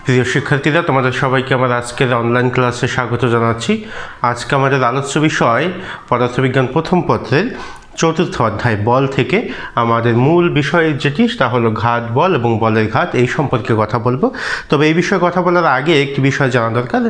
প্রিয় শিক্ষার্থীরা, তোমাদের সবাইকে আমার আজকের অনলাইন ক্লাসে স্বাগত জানাচ্ছি। আজকে আমাদের আলোচ্য বিষয় পদার্থবিজ্ঞান প্রথম পত্রের চতুর্থ অধ্যায় বল থেকে আমাদের মূল বিষয় যেটি তা হলো ঘাত বল এবং বলের ঘাত, এই সম্পর্কে কথা বলবো। তবে এই বিষয়ে কথা বলার আগে একটি বিষয় জানা দরকার,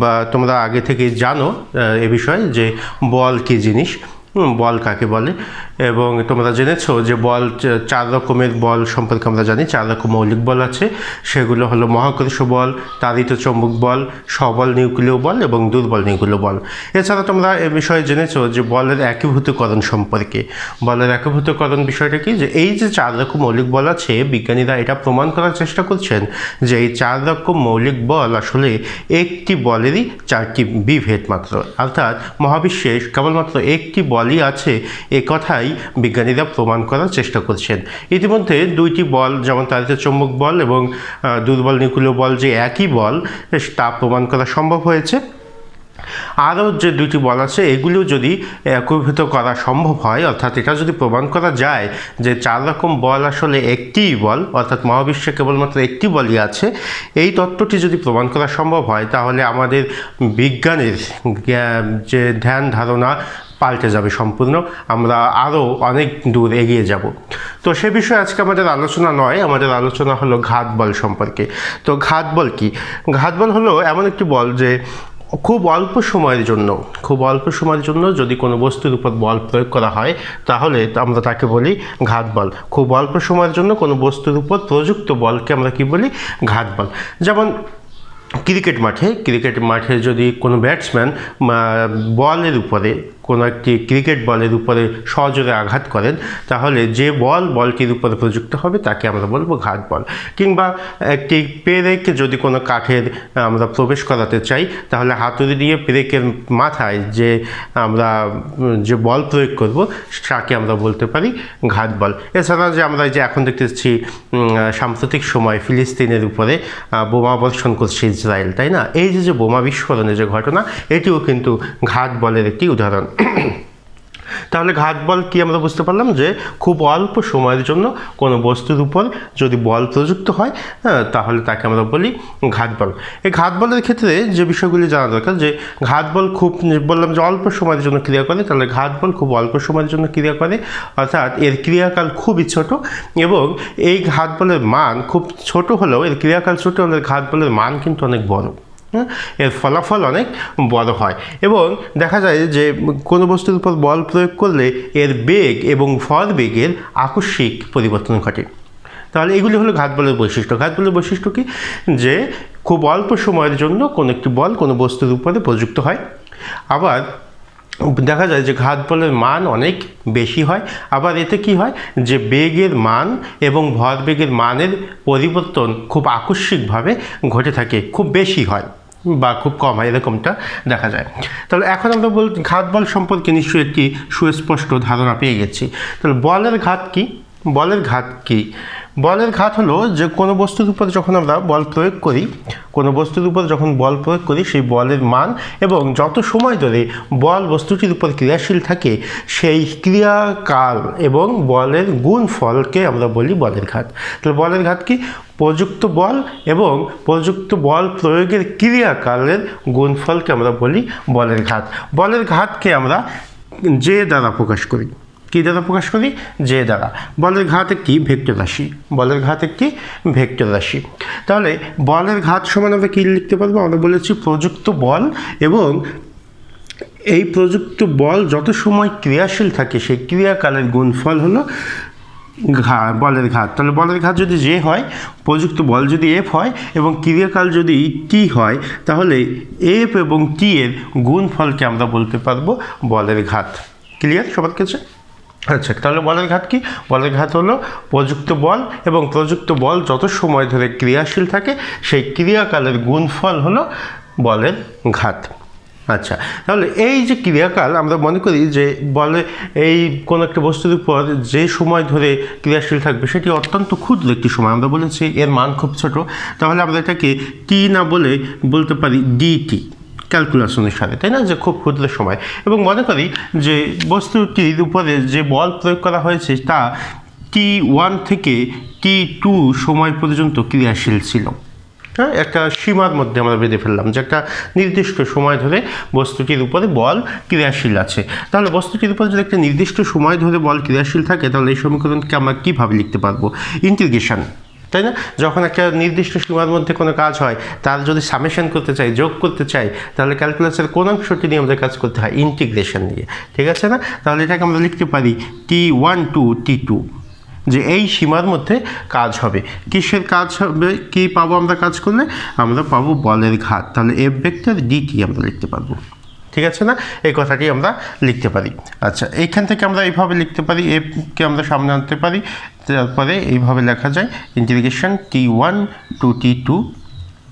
বা তোমরা আগে থেকে জানো এ বিষয়ে যে বল কী জিনিস, বল কাকে বলে, এবং তোমরা জেনেছো যে বল চার রকমের বল সম্পর্কে আমরা জানি। চার রকম মৌলিক বল আছে, সেগুলো হলো মহাকর্ষ বল, তাড়িত চৌম্বক বল, সবল নিউক্লিয় বল এবং দুর্বল নিউক্লিয় বল। এছাড়া তোমরা এ বিষয়ে জেনেছো যে বলের একীভূতকরণ সম্পর্কে। বলের একীভূতকরণ বিষয়টা কি, যে এই যে চার রকম মৌলিক বল আছে, বিজ্ঞানীরা এটা প্রমাণ করার চেষ্টা করছেন যে এই চার রকম মৌলিক বল আসলে একটি বলেরই চারটি বিভেদ মাত্র, অর্থাৎ মহাবিশ্বে কেবলমাত্র একটি বলই আছে, এ কথাই বিজ্ঞানীরা প্রমাণ করার চেষ্টা করছেন। ইতিমধ্যে দুইটি বল, যেমন তাড়িত চৌম্বক বল এবং দুর্বল নিউক্লিয় বল যে একই বল, তা প্রমাণ করা সম্ভব হয়েছে। আরও যে দুইটি বল আছে, এগুলো যদি একীভূত করা সম্ভব হয়, অর্থাৎ এটা যদি প্রমাণ করা যায় যে চার রকম বল আসলে একটিই বল, অর্থাৎ মহাবিশ্বে কেবলমাত্র একটি বলই আছে, এই তত্ত্বটি যদি প্রমাণ করা সম্ভব হয়, তাহলে আমাদের বিজ্ঞানের যে ধ্যান ধারণা পাল্টে যাবে সম্পূর্ণ, আমরা আরও অনেক দূর এগিয়ে যাব। তো সে বিষয়ে আজকে আমাদের আলোচনা নয়, আমাদের আলোচনা হলো ঘাত বল সম্পর্কে। তো ঘাত বল কি? ঘাত বল হলো এমন একটি বল যে খুব অল্প সময়ের জন্য যদি কোনো বস্তুর উপর বল প্রয়োগ করা হয়, তাহলে আমরা তাকে বলি ঘাত বল। খুব অল্প সময়ের জন্য কোনো বস্তুর উপর প্রযুক্ত বলকে আমরা কি বলি? ঘাত বল। যেমন ক্রিকেট মাঠে যদি কোনো ব্যাটসম্যান বলের উপরে, কোনো একটি ক্রিকেট বলের উপরে সজোরে আঘাত করেন, তাহলে যে বলটির উপরে প্রযুক্ত হবে তাকে আমরা বলবো ঘাত বল। কিংবা একটি পেরেক যদি কোনো কাঠের আমরা প্রবেশ করাতে চাই, তাহলে হাতুড়ি দিয়ে পেরেকের মাথায় আমরা যে বল প্রয়োগ করব, তাকে আমরা বলতে পারি ঘাত বল। এছাড়া যে আমরা যে এখন দেখতেছি সাম্প্রতিক সময় ফিলিস্তিনের উপরে বোমা বর্ষণ করছে ইসরায়েল, তাই না? এই যে বোমা বিস্ফোরণের যে ঘটনা, এটিও কিন্তু ঘাত বলের একটি উদাহরণ। তাহলে ঘাত বল কি আমরা বুঝতে পারলাম, যে খুব অল্প সময়ের জন্য কোনো বস্তুর উপর যদি বল প্রযুক্ত হয়, তাহলে তাকে আমরা বলি ঘাত বল। এই ঘাত বলের ক্ষেত্রে যে বিষয়গুলি জানা দরকার, যে ঘাত বল বললাম যে অল্প সময়ের জন্য ক্রিয়া করে, তাহলে ঘাত বল খুব অল্প সময়ের জন্য ক্রিয়া করে, অর্থাৎ এর ক্রিয়াকাল খুবই ছোট, এবং এই ঘাত বলের মান খুব ছোট হলেও, এর ক্রিয়াকাল ছোট হলেও ঘাত বলের মান কিন্তু অনেক বড়, এর ফলাফল অনেক বড় হয়। এবং দেখা যায় যে কোনো বস্তুর উপর বল প্রয়োগ করলে এর বেগ এবং ভরবেগের আকস্মিক পরিবর্তন ঘটে। তাহলে এগুলি হলো ঘাত বলের বৈশিষ্ট্য। ঘাত বলের বৈশিষ্ট্য কি, যে খুব অল্প সময়ের জন্য কোনো একটি বল কোনো বস্তুর উপরে প্রযুক্ত হয়। আবার দেখা যায় যে ঘাত বলের মান অনেক বেশি হয়। আবার এতে কি হয়, যে বেগের মান এবং ভরবেগের মানের পরিবর্তন খুব আকস্মিকভাবে ঘটে থাকে, খুব বেশি হয় বা খুব কম হয়, এরকমটা দেখা যায়। তাহলে এখন আমরা ঘাত বল সম্পর্কে নিশ্চয়ই একটি সুস্পষ্ট ধারণা পেয়ে গেছি। তাহলে বলের ঘাত কি? বলের ঘাত হলো যে কোনো বস্তুর উপর যখন আমরা বল প্রয়োগ করি, সেই বলের মান এবং যত সময় ধরে বল বস্তুটির উপর ক্রিয়াশীল থাকে, সেই ক্রিয়াকাল এবং বলের গুণফলকে আমরা বলি বলের ঘাত। তাহলে বলের ঘাত কি? প্রযুক্ত বল এবং প্রযুক্ত বল প্রয়োগের ক্রিয়াকালের গুণফলকে আমরা বলি বলের ঘাত। বলের ঘাতকে আমরা যে দ্বারা প্রকাশ করি। কী দ্বারা প্রকাশ করি? যে দ্বারা। বলের ঘাত একটি ভেক্টর রাশি। তাহলে বলের ঘাত সমান আমরা কী লিখতে পারবো? আমরা বলেছি প্রযুক্ত বল, এবং এই প্রযুক্ত বল যত সময় ক্রিয়াশীল থাকে, সেই ক্রিয়াকালের গুণফল হলো বলের ঘাত। তাহলে বলের ঘাত যদি যে হয়, প্রযুক্ত বল যদি এফ হয় এবং ক্রিয়াকাল যদি টি হয়, তাহলে এফ এবং টি এর গুণফলকে আমরা বলতে পারবো বলের ঘাত। ক্লিয়ার সবার কাছে? আচ্ছা, তাহলে বলের ঘাত কি? বলের ঘাত হলো প্রযুক্ত বল এবং প্রযুক্ত বল যত সময় ধরে ক্রিয়াশীল থাকে, সেই ক্রিয়াকালের গুণফল হলো বলের ঘাত। আচ্ছা, তাহলে এই যে ক্রিয়াকাল, আমরা মনে করি যে বলে এই কোনো একটা বস্তুর উপর যে সময় ধরে ক্রিয়াশীল থাকবে, সেটি অত্যন্ত ক্ষুদ্র একটি সময়। আমরা বলেছি এর মান খুব ছোট, তাহলে আমরা এটাকে টি না বলতে পারি ডিটি, ক্যালকুলাস অনুসারে, তাই না? যে খুব ক্ষুদ্র সময়। এবং মনে করি যে বস্তুটির উপরে যে বল প্রয়োগ করা হয়েছে, তা T1 থেকে T2 সময় পর্যন্ত ক্রিয়াশীল ছিল। হ্যাঁ, একটা সীমার মধ্যে আমরা বেঁধে ফেললাম যে একটা নির্দিষ্ট সময় ধরে বস্তুটির উপরে বল ক্রিয়াশীল আছে। তাহলে বস্তুটির উপরে যদি একটা নির্দিষ্ট সময় ধরে বল ক্রিয়াশীল থাকে তাহলে এই সমীকরণকে আমরা কীভাবে লিখতে পারবো? ইন্টিগ্রেশন, তাই না? যখন একটা নির্দিষ্ট সীমার মধ্যে কোনো কাজ হয় তার যদি সামেশন করতে চাই, যোগ করতে চাই, তাহলে ক্যালকুলাসের কোন অংশটি নিয়ে আমাদের কাজ করতে হয়? ইন্টিগ্রেশন নিয়ে, ঠিক আছে না? তাহলে এটাকে আমরা লিখতে পারি T1 to T2, যে এই সীমার মধ্যে কাজ হবে। কিসের কাজ হবে? কী পাবো আমরা কাজ করলে? আমরা পাবো বলের ঘাত। তাহলে F ভেক্টর DT আমরা লিখতে পারবো, ঠিক আছে না? এই কথাটি আমরা লিখতে পারি। আচ্ছা, এইখান থেকে আমরা এইভাবে লিখতে পারি, এফকে আমরা সামনে আনতে পারি, তারপরে এইভাবে লেখা যায় ইন্টিগ্রেশন T1 to T2।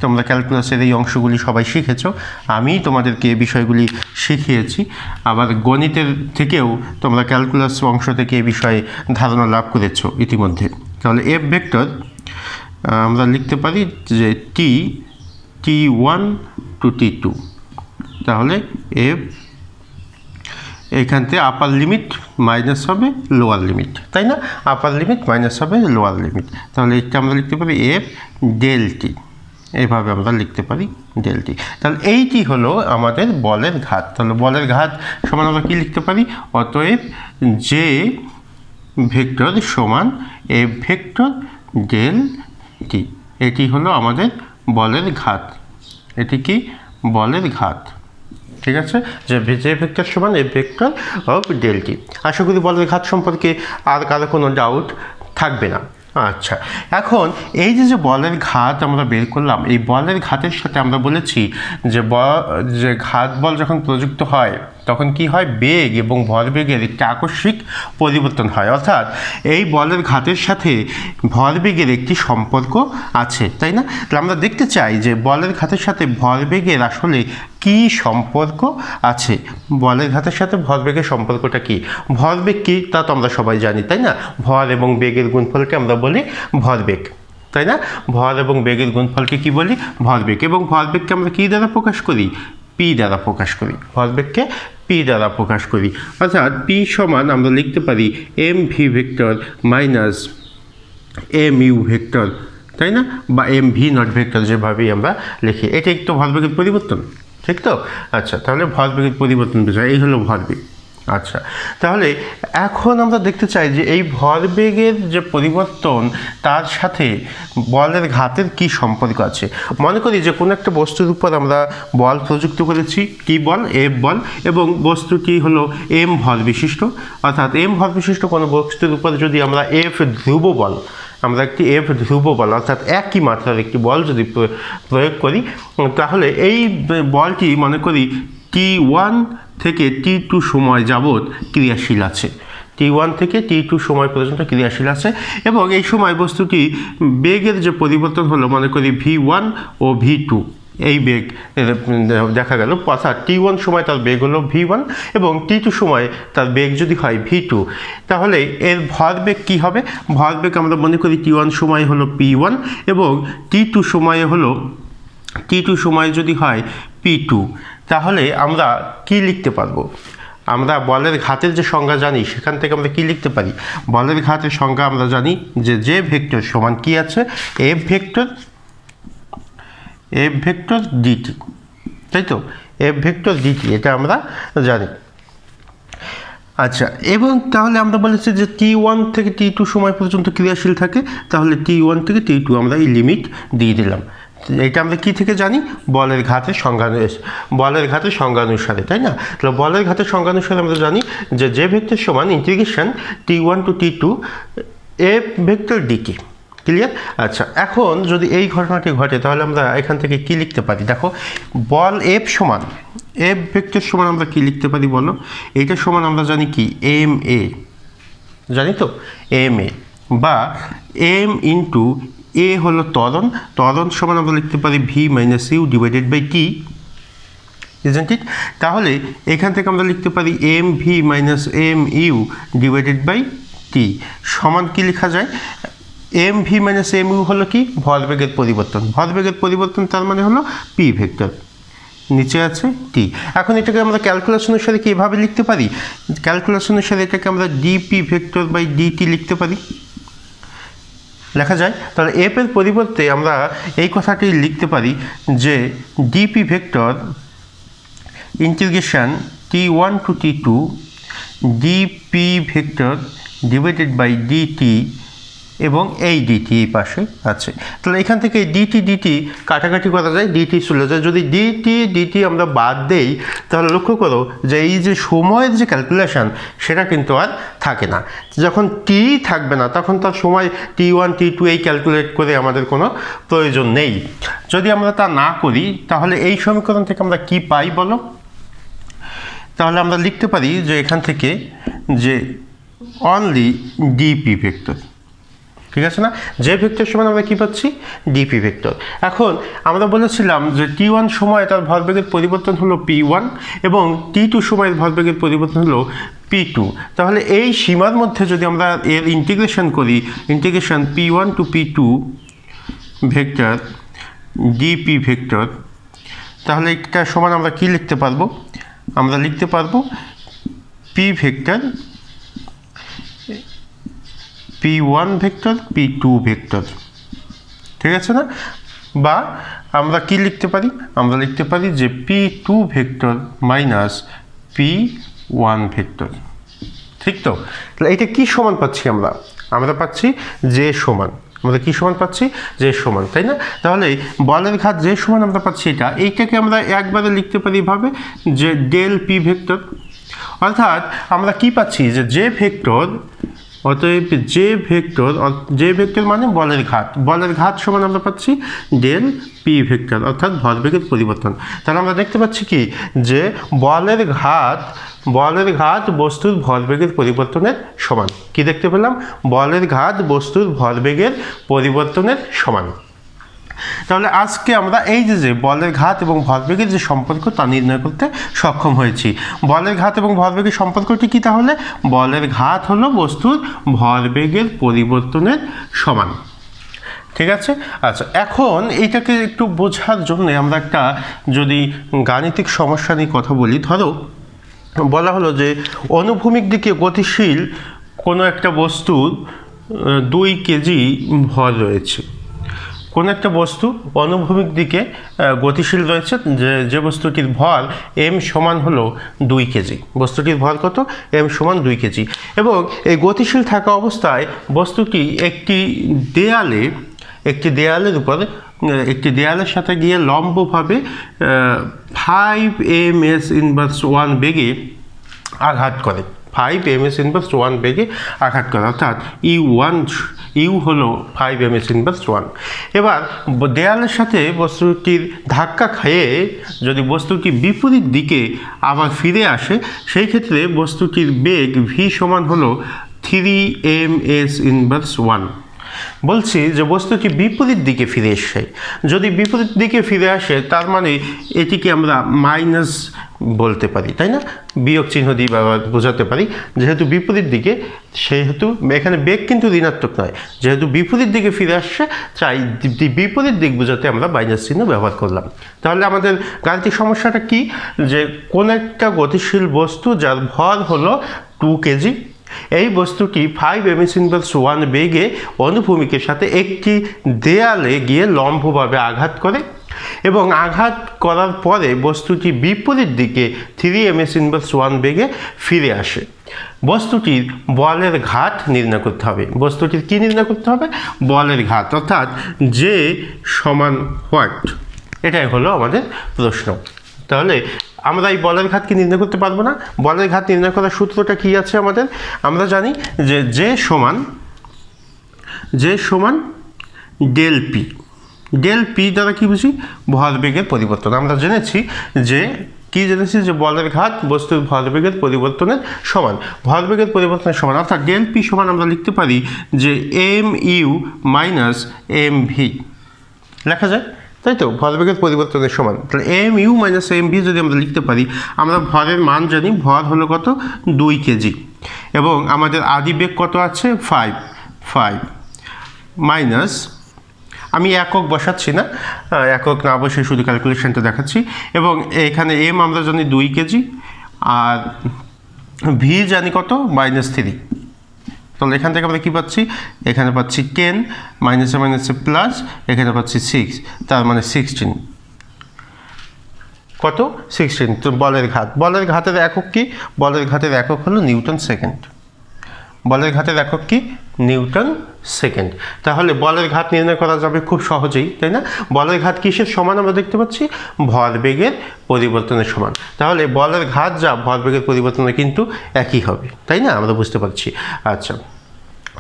তোমরা ক্যালকুলাসের এই অংশগুলি সবাই শিখেছো, আমি তোমাদেরকে এই বিষয়গুলি শিখিয়েছি। আবার গণিতের থেকেও তোমরা ক্যালকুলাস অংশ থেকে এই বিষয়ে ধারণা লাভ করেছো ইতিমধ্যে। তাহলে এফ ভেক্টর আমরা লিখতে পারি যে T1 to T2, তাহলে এফ এইখান থেকে আপার লিমিট মাইনাস হবে লোয়ার লিমিট, তাই না? আপার লিমিট মাইনাস হবে লোয়ার লিমিট। তাহলে এটা আমরা লিখতে পারি এফ ডেল টি, এইভাবে আমরা লিখতে পারি ডেল টি। তাহলে এইটি হলো আমাদের বলের ঘাত। তাহলে বলের ঘাত সমান আমরা কী লিখতে পারি? অতএব জে ভেক্টর সমান এফ ভেক্টর ডেল টি, এটি হলো আমাদের বলের ঘাত। এটি কি? বলের ঘাত, ঠিক আছে? যে জে ভেক্টর সমান F vector of del T. আশা করি বলের ঘাত সম্পর্কে আর কারো কোনো ডাউট থাকবে না। আচ্ছা, এখন এই যে বলের ঘাত আমরা বের করলাম, এই বলের ঘাতের সাথে আমরা বলেছি যে ঘাত বল যখন প্রযুক্ত হয় তখন কি হয়? বেগ এবং ভরবেগের একটি আকস্মিক পরিবর্তন হয়। অর্থাৎ এই বলের ঘাতের সাথে ভরবেগের একটি সম্পর্ক আছে, তাই না? তাহলে আমরা দেখতে চাই যে বলের ঘাতের সাথে ভরবেগের আসলে কি সম্পর্ক আছে। বলের ঘাতের সাথে ভরবেগের সম্পর্কটা কি? ভরবেগ কি তা তো আমরা সবাই জানি, তাই না? ভর এবং বেগের গুণফলকে আমরা বলি ভরবেগ, তাই না? ভর এবং বেগের গুণফলকে কি বলি? ভরবেগ। এবং ভরবেগকে আমরা কী দ্বারা প্রকাশ করি? পি দ্বারা প্রকাশ করি। ভরবেগকে পি দ্বারা প্রকাশ করি। অর্থাৎ পি সমান আমরা লিখতে পারি M V vector minus M U vector, তাই না? বা এম ভি নট ভেক্টর, যেভাবেই আমরা লিখি। এটা একটু ভরবেগের পরিবর্তন, ঠিক তো? আচ্ছা, তাহলে ভরবেগের পরিবর্তন বিষয় এই হলো ভরবেগ। আচ্ছা, তাহলে এখন আমরা দেখতে চাই যে এই ভরবেগের যে পরিবর্তন তার সাথে বলের ঘাতের কি সম্পর্ক আছে। মনে করি যে কোনো একটা বস্তুর উপর আমরা বল প্রযুক্ত করেছি, কি বল? এফ বল, এবং বস্তুটি হলো এম ভর বিশিষ্ট। অর্থাৎ এম ভর বিশিষ্ট কোনো বস্তুর উপর যদি আমরা এফ ধ্রুব বল, আমরা একটি এফ ধ্রুব বল অর্থাৎ একই মাত্রার একটি বল যদি প্রয়োগ করি, তাহলে এই বলটি মনে করি T1 থেকে T2 সময় যাবৎ ক্রিয়াশীল আছে। T1 থেকে T2 সময় পর্যন্ত ক্রিয়াশীল আছে, এবং এই সময় বস্তুটি বেগের যে পরিবর্তন হলো মনে করি V1 ও V2, এই বেগ দেখা গেল। অর্থাৎ T1 সময় তার বেগ হলো V1 এবং T2 সময় তার বেগ যদি হয় V2, তাহলে এর ভরবেগ কী হবে? ভরবেগ আমরা মনে করি T1 সময় হলো P1 এবং T2 সময় যদি হয় P2, তাহলে আমরা কি লিখতে পারবো? আমরা বলের ঘাতের যে সংজ্ঞা জানি সেখান থেকে আমরা কি লিখতে পারি? বলের ঘাতের সংজ্ঞা আমরা জানি যে জে ভেক্টর সমান কি আছে? এফ ভেক্টর ডিটি, তাই তো? এফ ভেক্টর ডিটি, এটা আমরা জানি। আচ্ছা, এবং তাহলে আমরা বলেছি যে T1 থেকে T2 সময় পর্যন্ত ক্রিয়াশীল থাকে, তাহলে T1 থেকে T2 আমরা এই লিমিট দিয়ে দিলাম। এটা আমরা কি থেকে জানি? বলের ঘাতের সংজ্ঞানুসারে, তাই না? তাহলে বলের ঘাতের সংজ্ঞানুসারে আমরা জানি যে জে ভেক্টর সমান integration T1 to T2 F vector DT. Clear? আচ্ছা, এখন যদি এই ঘটনাটি ঘটে তাহলে আমরা এখান থেকে কি লিখতে পারি? দেখো, বল এফ সমান এফ ভেক্টর সমান আমরা কি লিখতে পারি বলো? এইটা সমান আমরা জানি কি? এম এ, জানি তো? এম এ বা এম ইন্টু এ হলো ত্বরণ সমান আমরা লিখতে পারি V minus U divided by T, isn't it? তাহলে এখান থেকে আমরা লিখতে পারি M V minus M U divided by T সমান কি লেখা যায়? M V minus M U হলো কি? ভরবেগের পরিবর্তন, তার মানে হলো পি ভেক্টর, নিচে আছে টি। এখন এটাকে আমরা ক্যালকুলাস অনুসারে কীভাবে লিখতে পারি? ক্যালকুলাস অনুসারে এটাকে আমরা ডিপি ভেক্টর বাই ডিটি লিখতে পারি। লেখা যায়। তাহলে এফ এর পরিবর্তে আমরা এই কথাটি লিখতে পারি যে DP vector integration t1 to t2 dp vector divided by DT এবং এই ডিটি এই পাশে আছে। তাহলে এখান থেকে ডিটি কাটাকাটি করা যায়, ডিটি চলে যায়। যদি ডিটি আমরা বাদ দেই তাহলে লক্ষ্য করো যে এই যে সময়ের যে ক্যালকুলেশন সেটা কিন্তু আর থাকে না। যখন টি থাকবে না তখন তার সময় t1 t2 এই ক্যালকুলেট করে আমাদের কোনো প্রয়োজন নেই। যদি আমরা তা না করি তাহলে এই সমীকরণ থেকে আমরা কি পাই বলো? তাহলে আমরা লিখতে পারি যে এখান থেকে যে অনলি ডিপি ভেক্টর, ঠিক আছে না? যে ভেক্টর সমান আমরা কী পাচ্ছি? DP vector. এখন আমরা বলেছিলাম যে t1 সময় তার ভরবেগের পরিবর্তন হলো p1 এবং t2 সময়ের ভরবেগের পরিবর্তন হলো p2। তাহলে এই সীমার মধ্যে যদি আমরা এর ইন্টিগ্রেশন করি, integration p1 to p2 vector DP vector, তাহলে এটা সমান আমরা কি লিখতে পারবো? আমরা লিখতে পারবো p vector p1 vector p2 vector, ঠিক আছে না? বা আমরা কি লিখতে পারি? আমরা লিখতে পারি যে p2 vector minus p1 vector, ঠিক তো? তাহলে এটা কি সমান পাচ্ছি আমরা? আমরা পাচ্ছি যে সমান, আমরা কি সমান পাচ্ছি? যে সমান, তাই না? তাহলে বলের ঘাত যে সমান আমরা পাচ্ছি এইটাকে আমরা একবারে লিখতে পারি এভাবে যে ডেল পি ভেক্টর। অর্থাৎ আমরা কি পাচ্ছি যে ভেক্টর, অতএব যে ভেক্টর মানে বলের ঘাত সমান আমরা পাচ্ছি ডেল পি ভেক্টর, অর্থাৎ ভরবেগের পরিবর্তন। তাহলে আমরা দেখতে পাচ্ছি কি যে বলের ঘাত বস্তুর ভরবেগের পরিবর্তনের সমান। কি দেখতে পেলাম? বলের ঘাত বস্তুর ভরবেগের পরিবর্তনের সমান। তাহলে আজকে আমরা এই যে বলের ঘাত এবং ভরবেগের যে সম্পর্ক তা নির্ণয় করতে সক্ষম হয়েছি। বলের ঘাত এবং ভরবেগের সম্পর্কটি কি তাহলে? বলের ঘাত হলো বস্তুর ভরবেগের পরিবর্তনের সমান, ঠিক আছে? আচ্ছা, এখন এইটাকে একটু বোঝার জন্য আমরা একটা যদি গাণিতিক সমস্যা নিয়ে কথা বলি। ধরো বলা হলো যে অনুভূমিক দিকে গতিশীল কোনো একটা বস্তুর 2 কেজি ভর রয়েছে। কোনো একটা বস্তু অনুভূমিক দিকে গতিশীল রয়েছে, যে বস্তুটির ভর m সমান হলো 2 কেজি। বস্তুটির ভর কত? m সমান 2 কেজি। এবং এই গতিশীল থাকা অবস্থায় বস্তুটি একটি দেয়ালের উপর একটি দেয়ালের সাথে গিয়ে লম্বভাবে 5 ms ইনভার্স 1 বেগে আঘাত করে। 5 ms ইনভার্স 1 বেগে আঘাত করে, অর্থাৎ ইউ হলো 5 ms ইনভার্স 1। এবার দেয়ালের সাথে বস্তুটির ধাক্কা খেয়ে যদি বস্তুটি বিপরীত দিকে আবার ফিরে আসে, সেই ক্ষেত্রে বস্তুটির বেগ v সমান হলো 3 ms ইনভার্স 1। বলছি যে বস্তুটি বিপরীত দিকে ফিরে এসে, যদি বিপরীত দিকে ফিরে আসে তার মানে এটিকে আমরা মাইনাস বলতে পারি, তাই না? বিয়োগ চিহ্ন দিয়ে বোঝাতে পারি। যেহেতু বিপরীত দিকে, সেহেতু এখানে বেগ কিন্তু ঋণাত্মক নয়, যেহেতু বিপরীত দিকে ফিরে আসছে চাই বিপরীত দিক বোঝাতে আমরা মাইনাস চিহ্ন ব্যবহার করলাম। তাহলে আমাদের গাণিতিক সমস্যাটা কি? যে কোন একটা গতিশীল বস্তু যার ভর হলো 2 কেজি, এই বস্তুটি 5 ms ইনভার্স 1 বেগে অনুভূমিকের সাথে একটি দেয়ালে গিয়ে লম্বভাবে আঘাত করে এবং আঘাত করার পরে বস্তুটি বিপরীত দিকে 3 ms ইনভার্স 1 বেগে ফিরে আসে। বস্তুটির বলের ঘাত নির্ণয় করতে হবে। বস্তুটির কি নির্ণয় করতে হবে? বলের ঘাত, অর্থাৎ যে সমান হোয়াট, এটাই হলো আমাদের প্রশ্ন। তাহলে আমরা এই বলের ঘাত কি নির্ণয় করতে পারবো না? বলের ঘাত নির্ণয় করার সূত্রটা কি আছে আমাদের? আমরা জানি যে যে সমান ডেল পি দ্বারা কি বুঝি? ভরবেগের পরিবর্তন। আমরা জেনেছি যে বলের ঘাত বস্তুর ভরবেগের পরিবর্তনের সমান, ভরবেগের পরিবর্তনের সমান, অর্থাৎ ডেল পি সমান আমরা লিখতে পারি যে M U minus M V লেখা যায়, তাই তো? ভরবেগের পরিবর্তনের সমান। তাহলে M U minus M V যদি আমরা লিখতে পারি, আমরা ভরের মান জানি, ভর হলো কত? 2 কেজি, এবং আমাদের আদি বেগ কত আছে? 5 মাইনাস, আমি একক বসাচ্ছি না, একক না বসে শুধু ক্যালকুলেশনটা দেখাচ্ছি। এবং এখানে এম আমরা জানি 2 কেজি, আর ভি জানি কত? -3, তাহলে এখান থেকে আমরা কী পাচ্ছি, এখানে পাচ্ছি 10 মাইনাসে মাইনাসে প্লাস, এখানে পাচ্ছি 6, তার মানে 16। কত? 16। তো বলের ঘাতের একক কি? বলের ঘাতের একক হলো নিউটন সেকেন্ড। বলের ঘাতের একক কি? Newton second. তাহলে বলের ঘাত নির্ণয় করা যাবে খুব সহজেই, তাই না? বলের ঘাত কিসের সমান আমরা দেখতে পাচ্ছি? ভরবেগের পরিবর্তনের সমান। তাহলে বলের ঘাত যা ভরবেগের পরিবর্তনে কিন্তু একই হবে, তাই না? আমরা বুঝতে পারছি। আচ্ছা,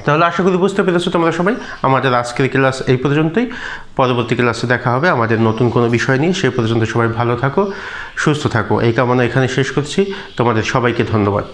তাহলে আশা করি বুঝতে পেরেছো তোমরা সবাই। আমাদের আজকের ক্লাস এই পর্যন্তই। পরবর্তী ক্লাসে দেখা হবে আমাদের নতুন কোনো বিষয় নিয়ে। সেই পর্যন্ত সবাই ভালো থাকো, সুস্থ থাকো, এই কামনা এখানে শেষ করছি। তোমাদের সবাইকে ধন্যবাদ।